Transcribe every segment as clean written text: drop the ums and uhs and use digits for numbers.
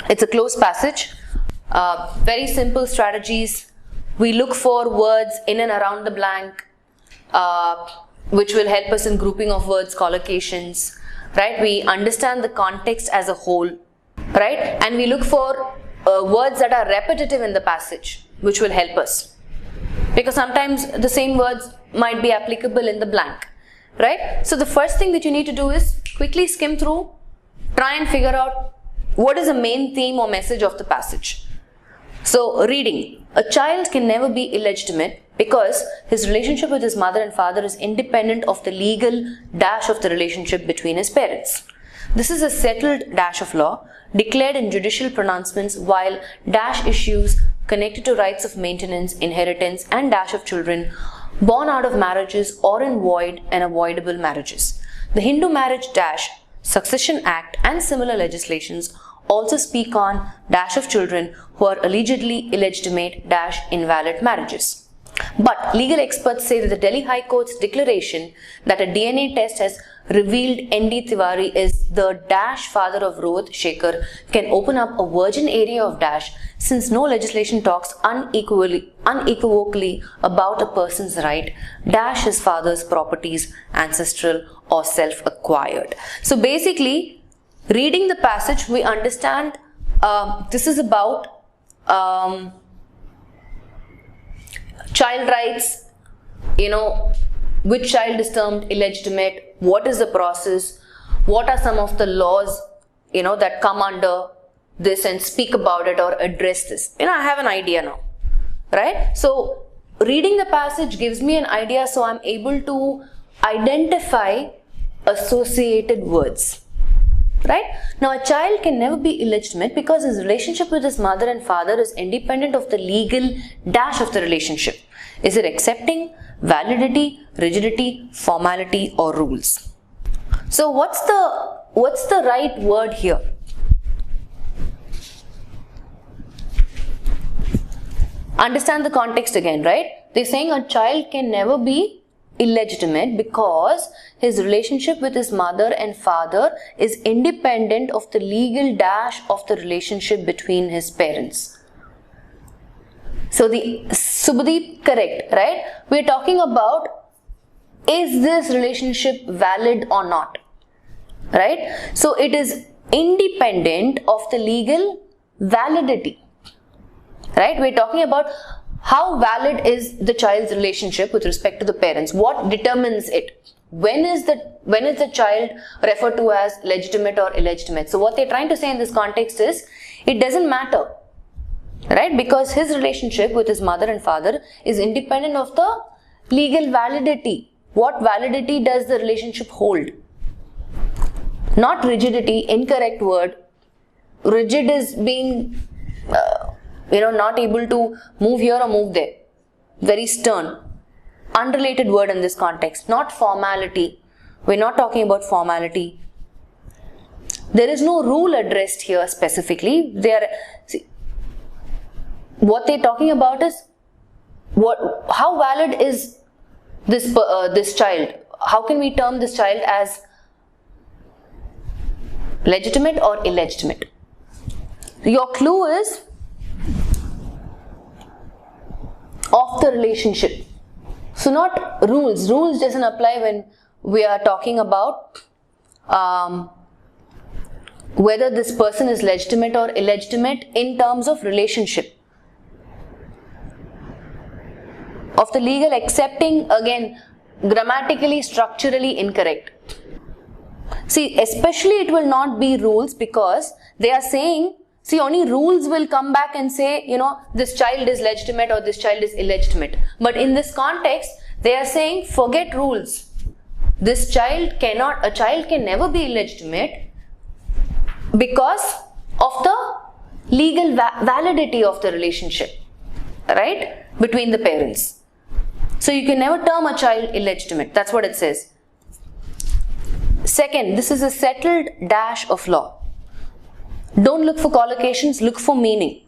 It's a closed passage. Very simple strategies. We look for words in and around the blank, which will help us in grouping of words, collocations, right? We understand the context as a whole, right? And we look for words that are repetitive in the passage, which will help us. Because sometimes the same words might be applicable in the blank, right? So the first thing that you need to do is quickly skim through, try and figure out what is the main theme or message of the passage. So reading. A child can never be illegitimate because his relationship with his mother and father is independent of the legal dash of the relationship between his parents. This is a settled dash of law declared in judicial pronouncements, while dash issues connected to rights of maintenance, inheritance and dash of children born out of marriages or in void and avoidable marriages. The Hindu Marriage Dash, Succession Act and similar legislations also speak on dash of children who are allegedly illegitimate dash invalid marriages. But legal experts say that the Delhi High Court's declaration that a DNA test has revealed N.D. Tiwari is the dash father of Rohit Shekhar can open up a virgin area of dash, since no legislation talks unequivocally about a person's right dash his father's properties, ancestral or self-acquired. So basically, reading the passage, we understand this is about child rights, which child is termed illegitimate, what is the process, what are some of the laws, that come under this and speak about it or address this. I have an idea now, right? So reading the passage gives me an idea, so I'm able to identify associated words. Right? Now, a child can never be illegitimate because his relationship with his mother and father is independent of the legal dash of the relationship. Is it accepting, validity, rigidity, formality or rules? So what's the right word here? Understand the context again, right? They're saying a child can never be illegitimate because his relationship with his mother and father is independent of the legal dash of the relationship between his parents. So the Subhadeep, correct, right? We're talking about, is this relationship valid or not, right? So it is independent of the legal validity, right? We're talking about how valid is the child's relationship with respect to the parents? What determines it? When is the child referred to as legitimate or illegitimate? So what they're trying to say in this context is, it doesn't matter, right? Because his relationship with his mother and father is independent of the legal validity. What validity does the relationship hold? Not rigidity, incorrect word. Rigid is being not able to move here or move there. Very stern. Unrelated word in this context. Not formality. We're not talking about formality. There is no rule addressed here specifically. What they're talking about is how valid is this child? How can we term this child as legitimate or illegitimate? Your clue is of the relationship. So not rules. Rules doesn't apply when we are talking about whether this person is legitimate or illegitimate in terms of relationship. Of the legal accepting, again, grammatically, structurally incorrect. See, especially it will not be rules, because they are saying, see, only rules will come back and say, this child is legitimate or this child is illegitimate. But in this context, they are saying, forget rules. A child can never be illegitimate because of the legal validity of the relationship, right, between the parents. So you can never term a child illegitimate. That's what it says. Second, this is a settled dash of law. Don't look for collocations, look for meaning.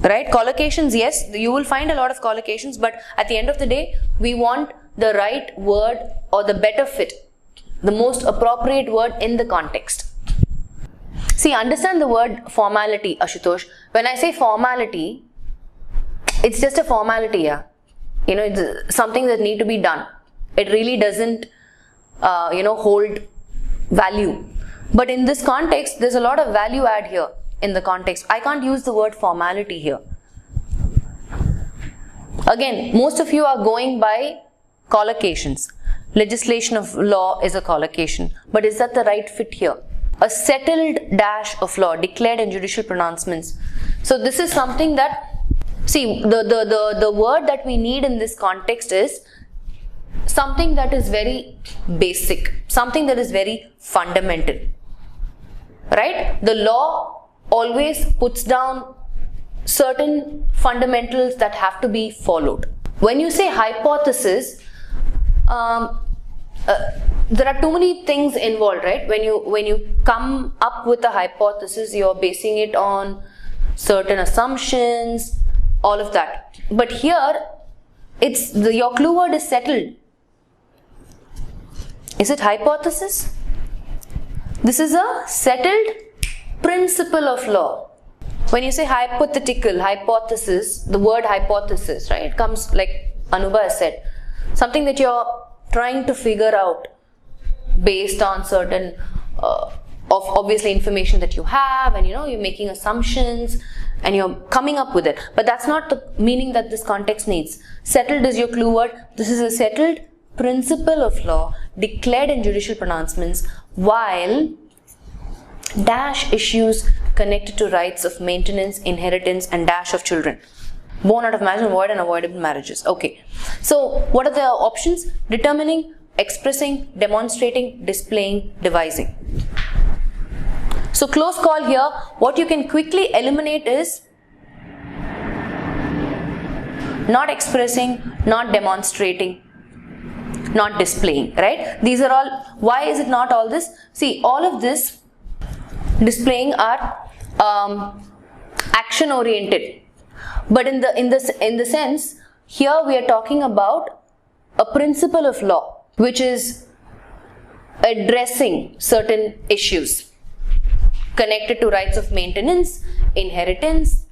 Right? Collocations, yes, you will find a lot of collocations, but at the end of the day, we want the right word or the better fit, the most appropriate word in the context. See, understand the word formality, Ashutosh. When I say formality, it's just a formality, yeah. You know, it's something that need to be done. It really doesn't, hold value. But in this context, there's a lot of value add here in the context. I can't use the word formality here. Again, most of you are going by collocations. Legislation of law is a collocation. But is that the right fit here? A settled dash of law, declared in judicial pronouncements. So this is something that, see, the word that we need in this context is something that is very basic, something that is very fundamental, right? The law always puts down certain fundamentals that have to be followed. When you say hypothesis, there are too many things involved, right? When you come up with a hypothesis, you're basing it on certain assumptions, all of that. But here, your clue word is settled. Is it hypothesis? This is a settled principle of law. When you say hypothetical, hypothesis, the word hypothesis, right? It comes like Anubha has said, something that you're trying to figure out based on certain of obviously information that you have, and you're making assumptions and you're coming up with it. But that's not the meaning that this context needs. Settled is your clue word. This is a settled principle of law declared in judicial pronouncements, while dash issues connected to rights of maintenance, inheritance, and dash of children. Born out of marriage and void and avoidable marriages. Okay. So what are the options? Determining, expressing, demonstrating, displaying, devising. So close call here. What you can quickly eliminate is not expressing, not demonstrating, not displaying, right? These are all, why is it not all this? See, all of this displaying are action oriented. But in the sense, here we are talking about a principle of law, which is addressing certain issues connected to rights of maintenance, inheritance.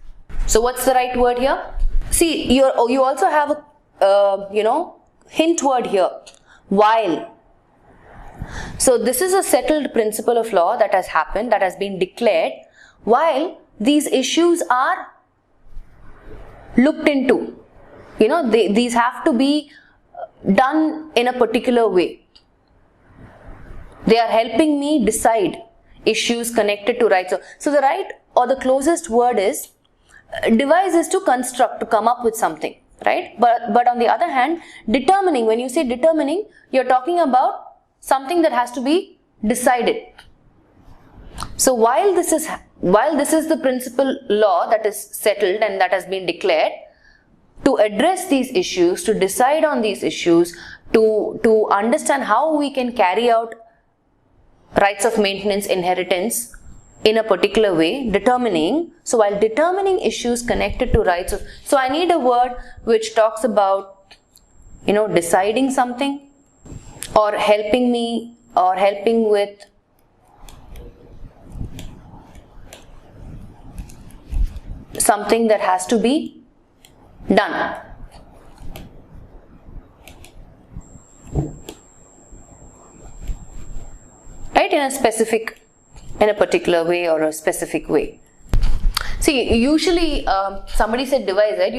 So what's the right word here? See, you also have a, hint word here, while. So this is a settled principle of law that has happened, that has been declared, while these issues are looked into. These have to be done in a particular way. They are helping me decide issues connected to rights. So the right, or the closest word is, devise is to construct, to come up with something, right? But on the other hand, determining, when you say determining, you're talking about something that has to be decided. So while this is the principal law that is settled and that has been declared, to address these issues, to decide on these issues, to understand how we can carry out rights of maintenance, inheritance in a particular way, determining. So while determining issues connected to rights of, so I need a word which talks about, deciding something, or helping me, or helping with something that has to be done. Right? In a particular way or a specific way. See, usually somebody said devise, right?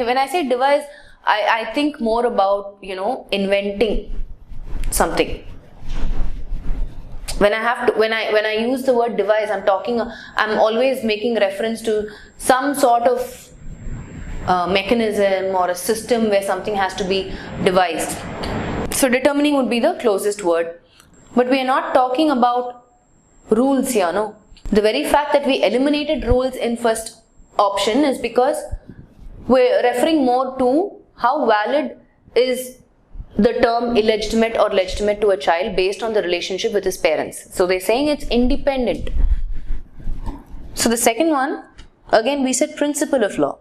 When I say devise, I think more about, inventing something. When I use the word devise, I'm always making reference to some sort of mechanism or a system where something has to be devised. So determining would be the closest word. But we are not talking about rules here, no? The very fact that we eliminated rules in first option is because we're referring more to how valid is the term illegitimate or legitimate to a child based on the relationship with his parents. So they're saying it's independent. So the second one, again we said principle of law.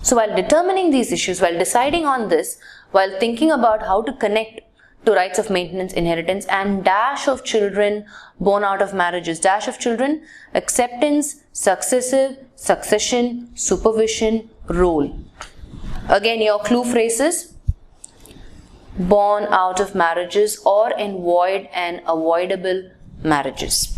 So while determining these issues, while deciding on this, while thinking about how to connect to rights of maintenance, inheritance, and dash of children born out of marriages. Dash of children, acceptance, successive, succession, supervision, role. Again, your clue phrases: born out of marriages or in void and avoidable marriages.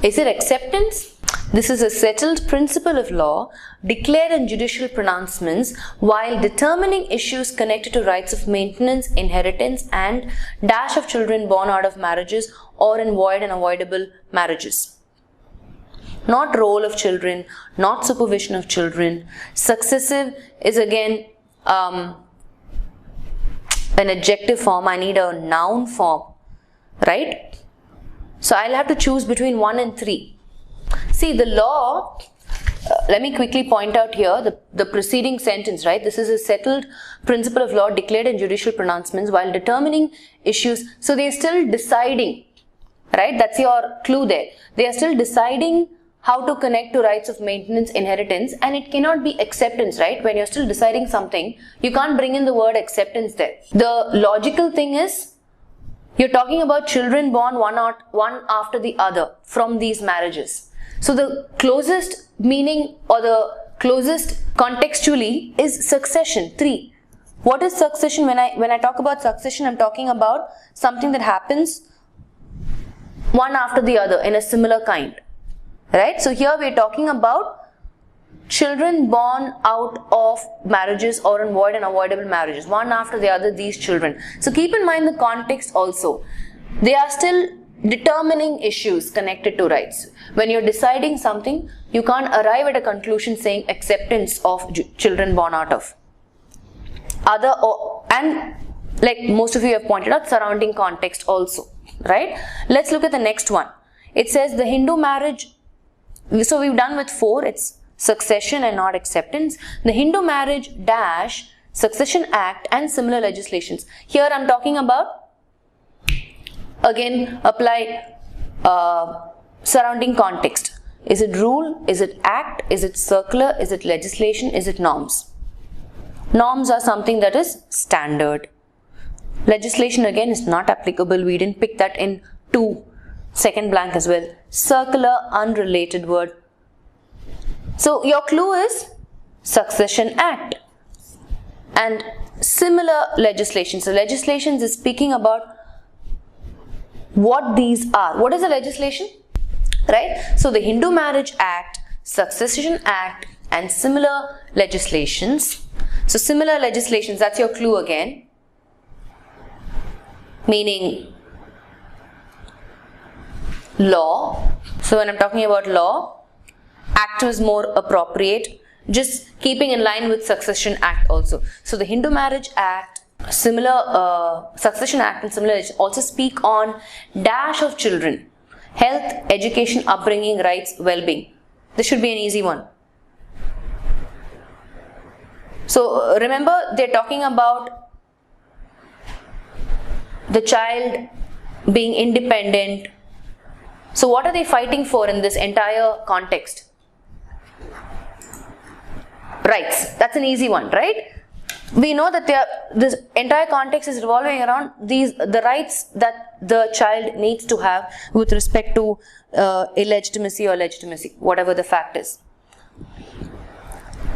Is it acceptance? This is a settled principle of law declared in judicial pronouncements while determining issues connected to rights of maintenance, inheritance, and dash of children born out of marriages or in void and avoidable marriages. Not role of children, not supervision of children. Successive is again an adjective form. I need a noun form, right? So I'll have to choose between 1 and 3. See, the law, let me quickly point out here the preceding sentence, right? This is a settled principle of law declared in judicial pronouncements while determining issues. So they're still deciding, right? That's your clue there. They are still deciding how to connect to rights of maintenance, inheritance, and it cannot be acceptance, right? When you're still deciding something, you can't bring in the word acceptance there. The logical thing is, you're talking about children born one after the other from these marriages. So the closest meaning or the closest contextually is succession, 3. What is succession? When I talk about succession, I'm talking about something that happens one after the other in a similar kind, right? So here we're talking about children born out of marriages or in void and avoidable marriages, one after the other, these children. So keep in mind the context also. They are still determining issues connected to rights. When you're deciding something, you can't arrive at a conclusion saying acceptance of children born out of. And like most of you have pointed out, surrounding context also, right? Let's look at the next one. It says the Hindu marriage. So we've done with 4, it's succession and not acceptance. The Hindu marriage dash Succession Act and similar legislations. Here I'm talking about, again, apply surrounding context. Is it rule? Is it act? Is it circular? Is it legislation? Is it norms? Norms are something that is standard. Legislation again is not applicable. We didn't pick that in 2, second blank as well. Circular, unrelated word. So your clue is Succession Act and similar legislation. So legislations is speaking about what these are. What is the legislation? Right? So the Hindu Marriage Act, Succession Act, and similar legislations. So similar legislations, that's your clue again. Meaning law. So when I'm talking about law, act is more appropriate. Just keeping in line with Succession Act also. So the Hindu Marriage Act, similar Succession Act and similar also speak on dash of children. Health, education, upbringing, rights, well-being. This should be an easy one. So remember, they're talking about the child being independent. So what are they fighting for in this entire context? Rights. That's an easy one, right? We know that this entire context is revolving around the rights that the child needs to have with respect to illegitimacy or legitimacy, whatever the fact is.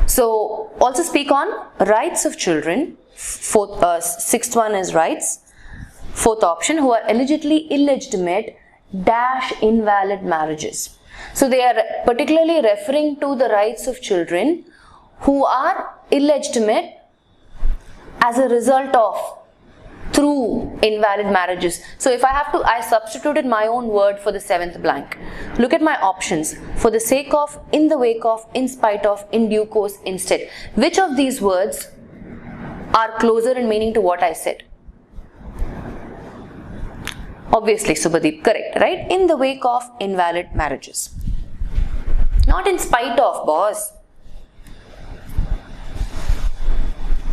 So also speak on rights of children. Sixth one is rights. Fourth option, who are allegedly illegitimate dash invalid marriages. So they are particularly referring to the rights of children who are illegitimate as a result of through invalid marriages. So if I substituted my own word for the 7th blank. Look at my options. For the sake of, in the wake of, in spite of, in due course, instead. Which of these words are closer in meaning to what I said? Obviously, Subhadeep, correct, right? In the wake of invalid marriages. Not in spite of, boss.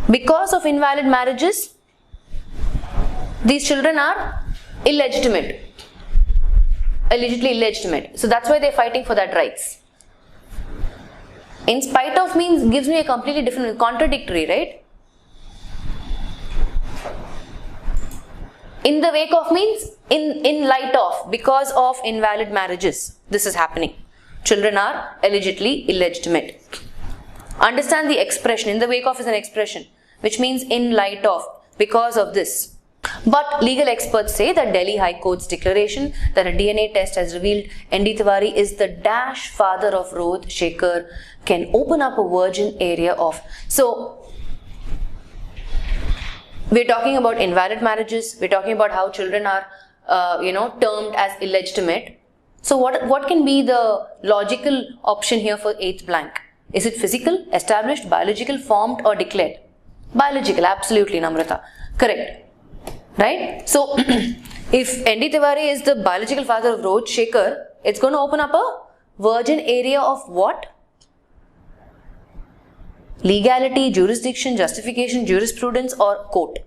Because of invalid marriages, these children are illegitimate, allegedly illegitimate. So that's why they're fighting for that rights. In spite of means gives me a completely different, contradictory, right? In the wake of means in light of, because of invalid marriages, this is happening. Children are allegedly illegitimate. Understand the expression. In the wake of is an expression, which means in light of, because of this. But legal experts say that Delhi High Court's declaration that a DNA test has revealed ND Tiwari is the dash father of Rohit Shekhar can open up a virgin area of. So, we're talking about invalid marriages. We're talking about how children are, termed as illegitimate. So, what can be the logical option here for 8th blank? Is it physical, established, biological, formed, or declared? Biological, absolutely, Namrata. Correct. Right? So, if ND Tiwari is the biological father of Rohit Shekhar, it's going to open up a virgin area of what? Legality, jurisdiction, justification, jurisprudence, or court.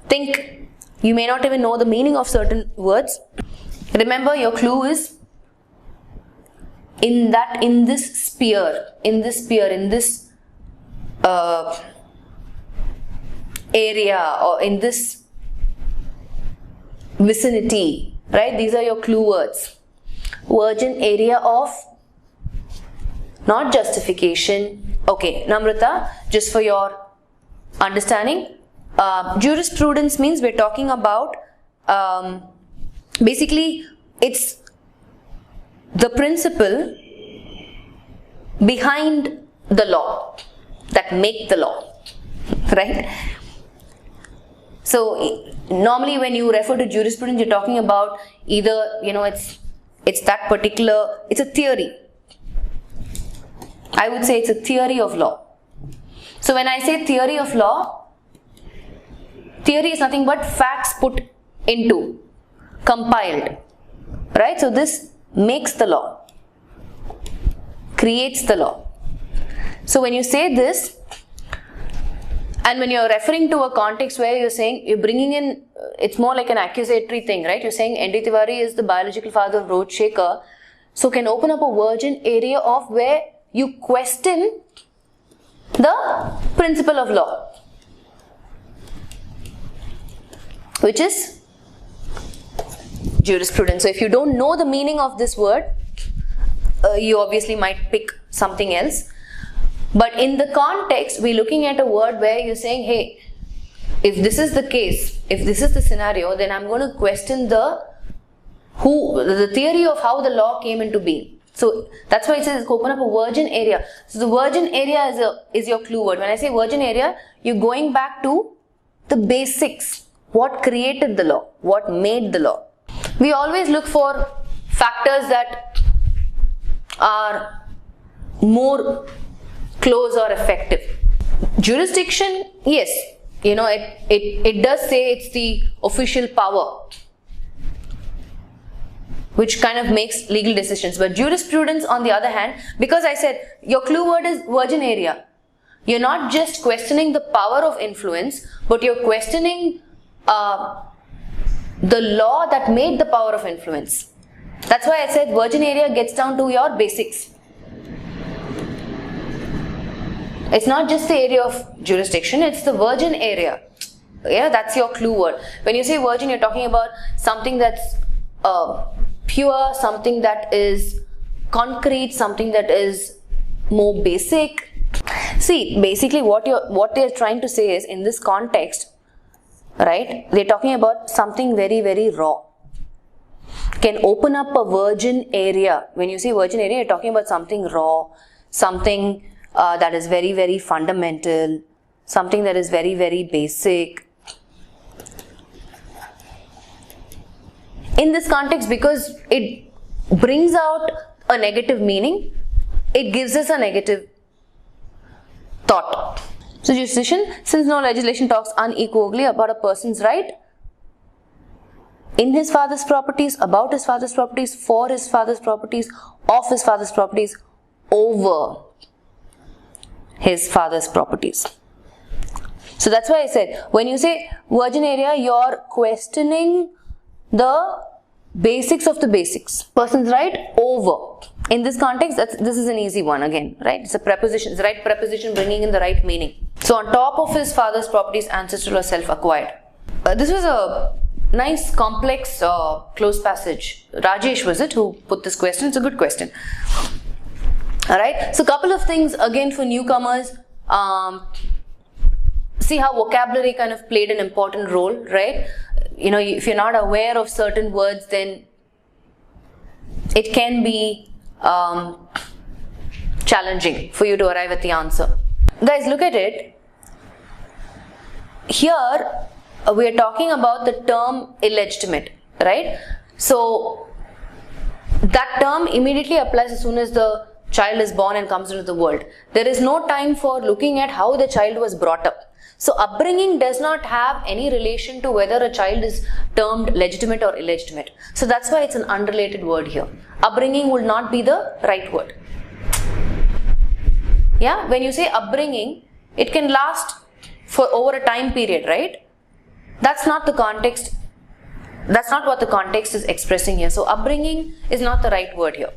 Think. You may not even know the meaning of certain words. Remember, your clue is in this sphere, area, or in this vicinity, right? These are your clue words. Virgin area of, not justification. Okay, Namrata, just for your understanding, jurisprudence means we're talking about, basically, it's the principle behind the law that make the law, right? So, normally when you refer to jurisprudence, you're talking about either, it's that particular, it's a theory. I would say it's a theory of law. So, when I say theory of law, theory is nothing but facts put into, compiled, right? So, this makes the law, creates the law. So, when you say this, and when you're referring to a context where you're saying, you're bringing in, it's more like an accusatory thing, right? You're saying ND Tiwari is the biological father of Rohit Shekhar, so can open up a virgin area of where you question the principle of law, which is jurisprudence. So, if you don't know the meaning of this word, you obviously might pick something else. But in the context, we're looking at a word where you're saying, hey, if this is the case, if this is the scenario, then I'm going to question the theory of how the law came into being. So, that's why it says open up a virgin area. So, the virgin area is your clue word. When I say virgin area, you're going back to the basics. What created the law? What made the law? We always look for factors that are more close or effective. Jurisdiction, yes, it does say it's the official power which kind of makes legal decisions. But jurisprudence, on the other hand, because I said your clue word is virgin area, you're not just questioning the power of influence, but you're questioning the law that made the power of influence. That's why I said virgin area gets down to your basics. It's not just the area of jurisdiction, it's the virgin area. Yeah, that's your clue word. When you say virgin, you're talking about something that's pure, something that is concrete, something that is more basic. See, basically what they're trying to say is, in this context, right, they're talking about something very, very raw. Can open up a virgin area. When you say virgin area, you're talking about something raw, something that is very, very fundamental, something that is very, very basic. In this context, because it brings out a negative meaning, it gives us a negative thought. So, jurisdiction, since no legislation talks unequivocally about a person's right in his father's properties, about his father's properties, for his father's properties, of his father's properties, over his father's properties. So, that's why I said, when you say virgin area, you're questioning the basics of the basics. Person's right over. In this context, this is an easy one again, right? It's a preposition, it's the right preposition bringing in the right meaning. So on top of his father's properties, ancestral or self-acquired. This was a nice complex close passage. Rajesh was it who put this question? It's a good question. Alright, so couple of things again for newcomers. See how vocabulary kind of played an important role, right? You know, if you're not aware of certain words, then it can be challenging for you to arrive at the answer. Guys, look at it. Here, we are talking about the term illegitimate, right? So, that term immediately applies as soon as the child is born and comes into the world. There is no time for looking at how the child was brought up. So, upbringing does not have any relation to whether a child is termed legitimate or illegitimate. So, that's why it's an unrelated word here. Upbringing would not be the right word. Yeah, when you say upbringing, it can last for over a time period, right? That's not the context. That's not what the context is expressing here. So, upbringing is not the right word here.